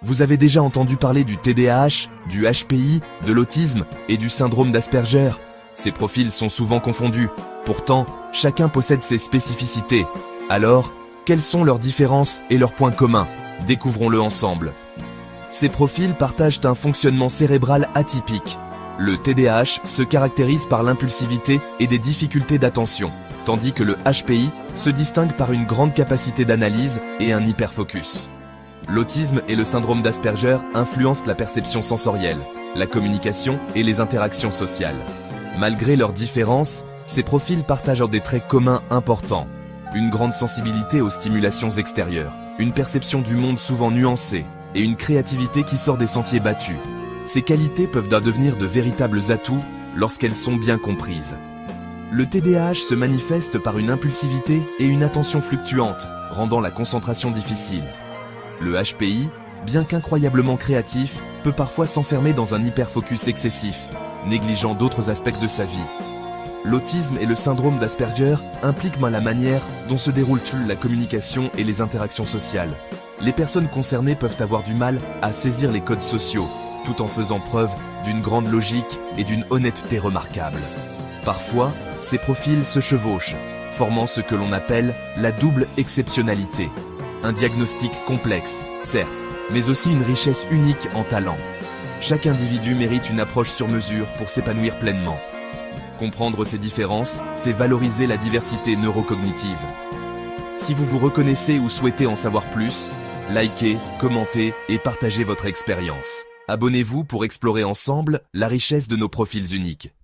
Vous avez déjà entendu parler du TDAH, du HPI, de l'autisme et du syndrome d'Asperger. Ces profils sont souvent confondus. Pourtant, chacun possède ses spécificités. Alors, quelles sont leurs différences et leurs points communs? Découvrons-le ensemble. Ces profils partagent un fonctionnement cérébral atypique. Le TDAH se caractérise par l'impulsivité et des difficultés d'attention, tandis que le HPI se distingue par une grande capacité d'analyse et un hyperfocus. L'autisme et le syndrome d'Asperger influencent la perception sensorielle, la communication et les interactions sociales. Malgré leurs différences, ces profils partagent des traits communs importants. Une grande sensibilité aux stimulations extérieures, une perception du monde souvent nuancée et une créativité qui sort des sentiers battus. Ces qualités peuvent devenir de véritables atouts lorsqu'elles sont bien comprises. Le TDAH se manifeste par une impulsivité et une attention fluctuante, rendant la concentration difficile. Le HPI, bien qu'incroyablement créatif, peut parfois s'enfermer dans un hyperfocus excessif, négligeant d'autres aspects de sa vie. L'autisme et le syndrome d'Asperger impliquent la manière dont se déroule la communication et les interactions sociales. Les personnes concernées peuvent avoir du mal à saisir les codes sociaux, tout en faisant preuve d'une grande logique et d'une honnêteté remarquable. Parfois, ces profils se chevauchent, formant ce que l'on appelle la double exceptionnalité. Un diagnostic complexe, certes, mais aussi une richesse unique en talent. Chaque individu mérite une approche sur mesure pour s'épanouir pleinement. Comprendre ces différences, c'est valoriser la diversité neurocognitive. Si vous vous reconnaissez ou souhaitez en savoir plus, likez, commentez et partagez votre expérience. Abonnez-vous pour explorer ensemble la richesse de nos profils uniques.